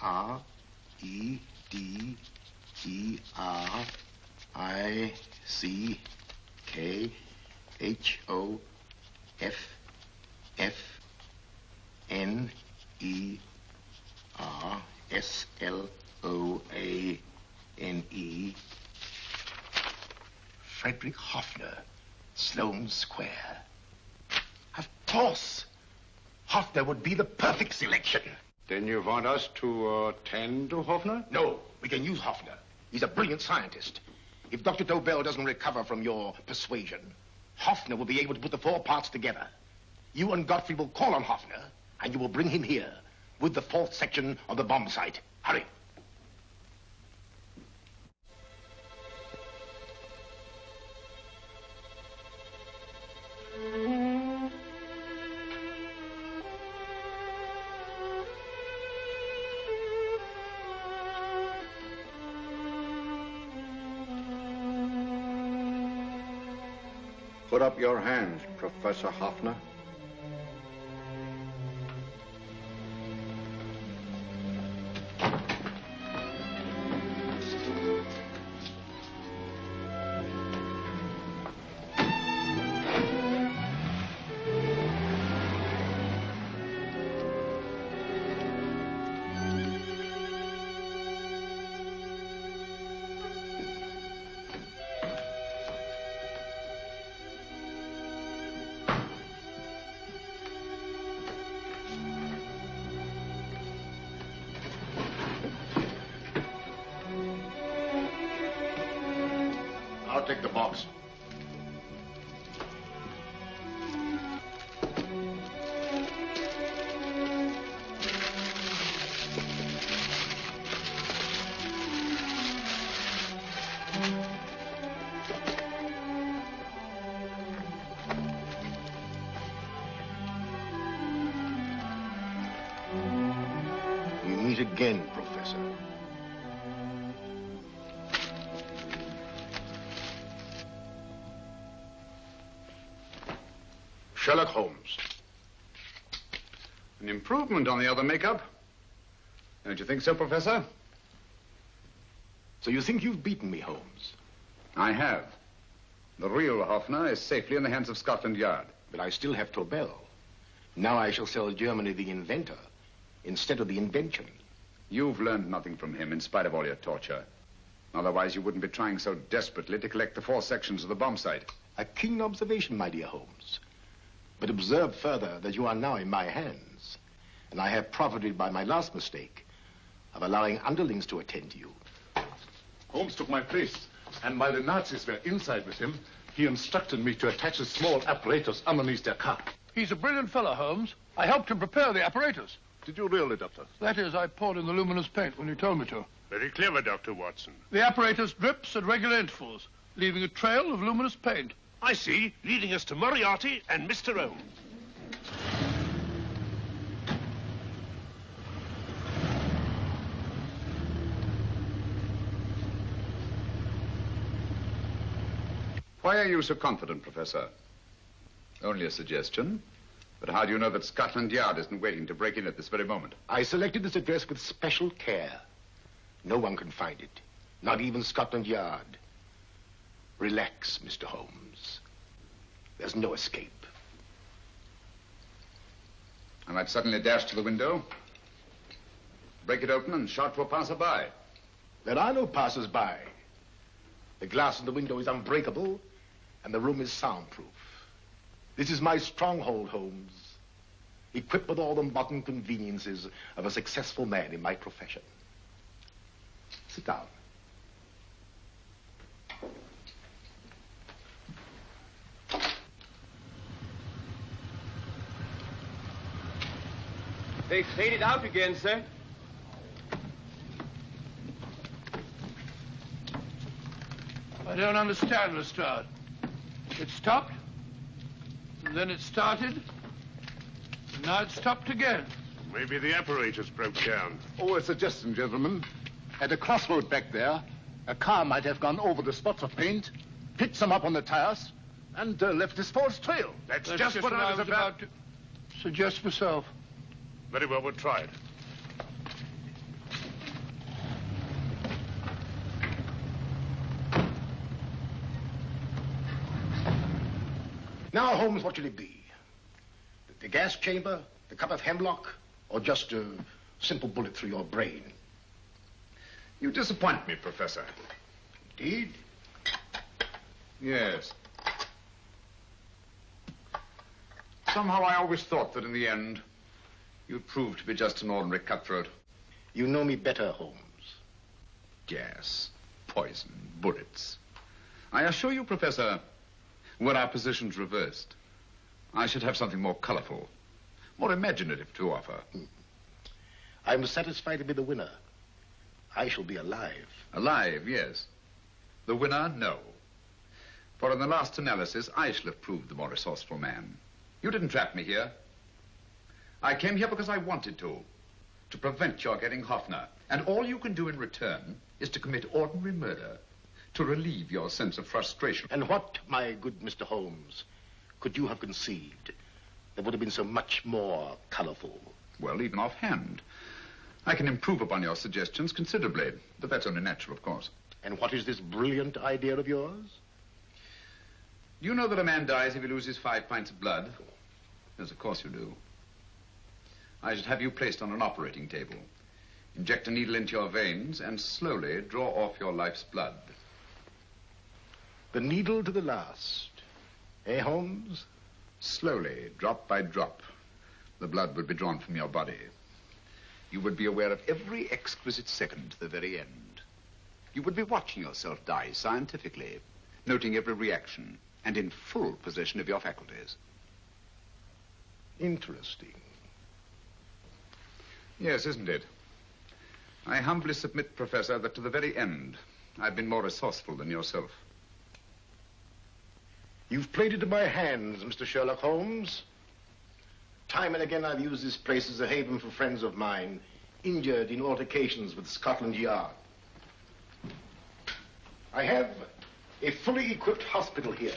F-R-E-D-E-R-I-C-K-H-O-F-F-N-E-R-S-L-O-A-N-E. Frederick Hoffner, Sloane Square. Of course. Hoffner would be the perfect selection. Then you want us to attend to Hoffner? No, we can use Hoffner. He's a brilliant scientist. If Dr. Tobel doesn't recover from your persuasion, Hoffner will be able to put the 4 parts together. You and Godfrey will call on Hoffner, and you will bring him here with the 4th section of the bomb site. Hurry. Put up your hands, Professor Hoffner. I'll take the box. We meet again, Professor. Sherlock Holmes. An improvement on the other makeup. Don't you think so, Professor? So you think you've beaten me, Holmes? I have. The real Hoffner is safely in the hands of Scotland Yard. But I still have Tobel. Now I shall sell Germany the inventor instead of the invention. You've learned nothing from him in spite of all your torture. Otherwise, you wouldn't be trying so desperately to collect the 4 sections of the bomb site. A keen observation, my dear Holmes. But observe further that you are now in my hands, and I have profited by my last mistake of allowing underlings to attend to you. Holmes took my place, and while the Nazis were inside with him, he instructed me to attach a small apparatus underneath their car. He's a brilliant fellow, Holmes. I helped him prepare the apparatus. Did you really, Doctor? That is, I poured in the luminous paint when you told me to. Very clever, Dr. Watson. The apparatus drips at regular intervals, leaving a trail of luminous paint. I see, leading us to Moriarty and Mr. Holmes. Why are you so confident, Professor? Only a suggestion. But how do you know that Scotland Yard isn't waiting to break in at this very moment? I selected this address with special care. No one can find it. Not even Scotland Yard. Relax, Mr. Holmes. There's no escape. I might suddenly dash to the window, break it open, and shout for a passerby. There are no passers-by. The glass in the window is unbreakable, and the room is soundproof. This is my stronghold, Holmes, equipped with all the modern conveniences of a successful man in my profession. Sit down. They faded out again, sir. I don't understand, Lestrade. It stopped, and then it started, and now it stopped again. Maybe the apparatus broke down. Oh, a suggestion, gentlemen. At a crossroad back there, a car might have gone over the spots of paint, picked some up on the tires, and left this false trail. That's just what I was about to suggest myself. Very well, we'll try it. Now, Holmes, what should it be? The gas chamber, the cup of hemlock, or just a simple bullet through your brain? You disappoint me, Professor. Indeed? Yes. Somehow I always thought that in the end, you'd prove to be just an ordinary cutthroat. You know me better, Holmes. Gas, poison, bullets. I assure you, Professor, were our positions reversed, I should have something more colorful, more imaginative to offer. I'm satisfied to be the winner. I shall be alive. Alive, yes. The winner, no. For in the last analysis, I shall have proved the more resourceful man. You didn't trap me here. I came here because I wanted to prevent your getting Hoffner. And all you can do in return is to commit ordinary murder, to relieve your sense of frustration. And what, my good Mr. Holmes, could you have conceived that would have been so much more colorful? Well, even offhand, I can improve upon your suggestions considerably, but that's only natural, of course. And what is this brilliant idea of yours? Do you know that a man dies if he loses 5 pints of blood? Yes, of course you do. I should have you placed on an operating table, inject a needle into your veins, and slowly draw off your life's blood. The needle to the last. Eh, Holmes? Slowly, drop by drop, the blood would be drawn from your body. You would be aware of every exquisite second to the very end. You would be watching yourself die scientifically, noting every reaction, and in full possession of your faculties. Interesting. Yes, isn't it? I humbly submit, Professor, that to the very end, I've been more resourceful than yourself. You've played into my hands, Mr. Sherlock Holmes. Time and again, I've used this place as a haven for friends of mine, injured in altercations with Scotland Yard. I have a fully equipped hospital here.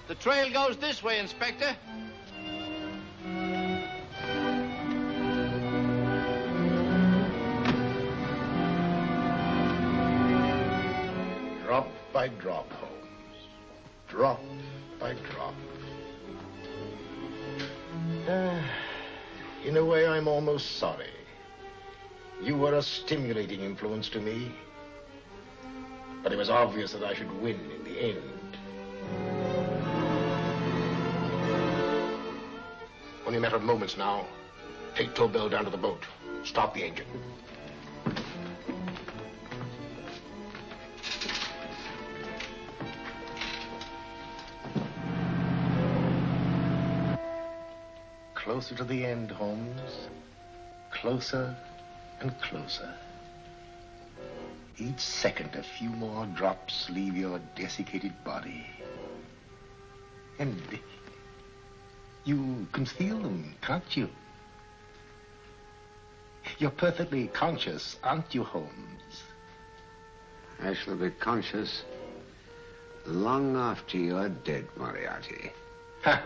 The trail goes this way, Inspector. Drop by drop, Holmes. Drop by drop. In a way, I'm almost sorry. You were a stimulating influence to me. But it was obvious that I should win in the end. Only a matter of moments now. Take Tobel down to the boat. Start the engine. Closer to the end, Holmes. Closer and closer. Each second, a few more drops leave your desiccated body. And you can feel them, can't you? You're perfectly conscious, aren't you, Holmes? I shall be conscious long after you're dead, Moriarty. Ha!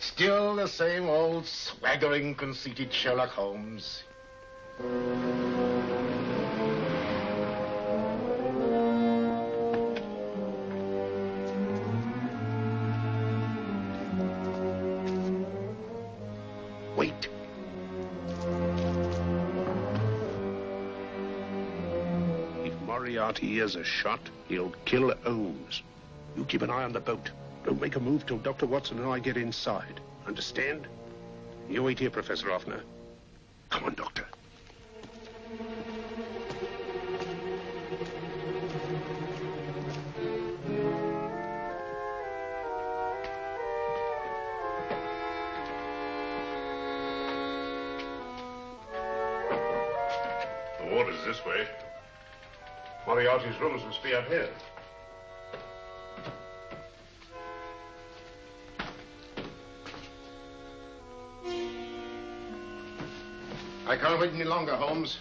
Still the same old swaggering, conceited Sherlock Holmes. Wait. If Moriarty hears a shot, he'll kill Holmes. You keep an eye on the boat. Don't make a move till Dr. Watson and I get inside. Understand? You wait here, Professor Hoffner. Come on, Doctor. The water's this way. Moriarty's rooms must be up here. I can't wait any longer, Holmes.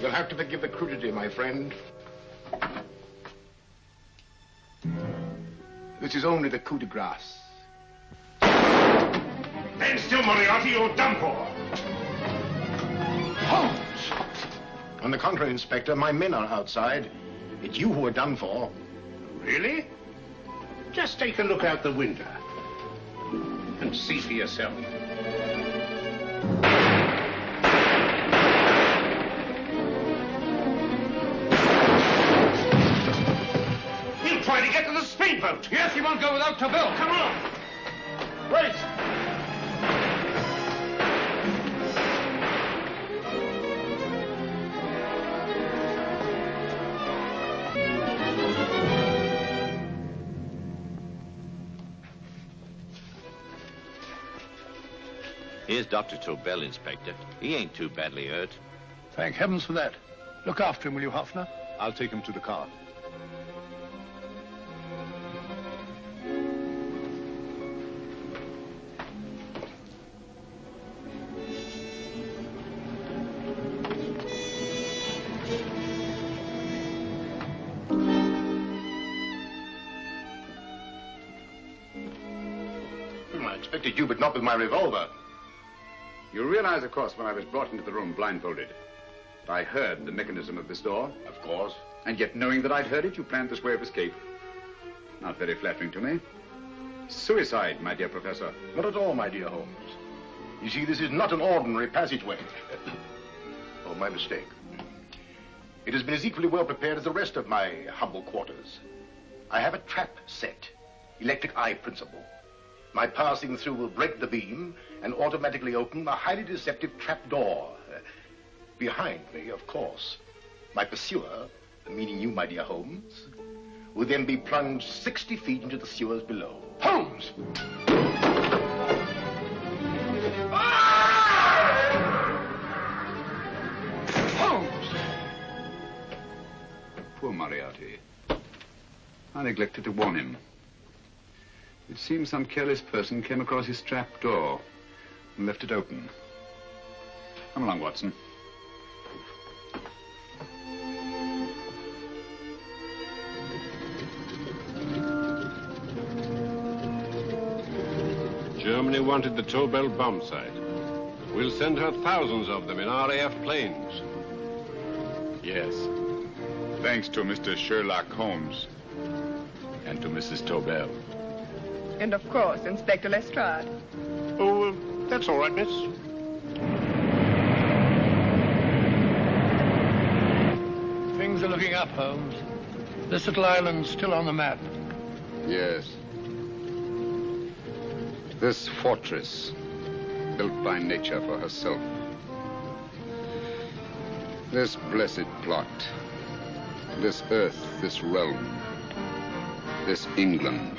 You'll have to forgive the crudity, my friend. This is only the coup de grace. Stand still, Moriarty, you're done for. Holmes! On the contrary, Inspector, my men are outside. It's you who are done for. Really? Just take a look out the window and see for yourself. He'll try to get to the speedboat. Yes, he won't go without Tobel. Come on. Wait. Here's Dr. Tobel, Inspector. He ain't too badly hurt. Thank heavens for that. Look after him, will you, Hoffner? I'll take him to the car. I expected you, but not with my revolver. You realize, of course, when I was brought into the room blindfolded, that I heard the mechanism of this door? Of course. And yet, knowing that I'd heard it, you planned this way of escape. Not very flattering to me. Suicide, my dear Professor. Not at all, my dear Holmes. You see, this is not an ordinary passageway. Oh, my mistake. It has been as equally well prepared as the rest of my humble quarters. I have a trap set, electric eye principle. My passing through will break the beam and automatically open a highly deceptive trap door. Behind me, of course, my pursuer, meaning you, my dear Holmes, will then be plunged 60 feet into the sewers below. Holmes! Holmes! Poor Moriarty. I neglected to warn him. It seems some careless person came across his trap door and left it open. Come along, Watson. Germany wanted the Tobel bomb site. We'll send her thousands of them in RAF planes. Yes. Thanks to Mr. Sherlock Holmes and to Mrs. Tobel. And of course, Inspector Lestrade. Oh, that's all right, miss. Things are looking up, Holmes. This little island's still on the map. Yes. This fortress, built by nature for herself. This blessed plot. This earth, this realm. This England.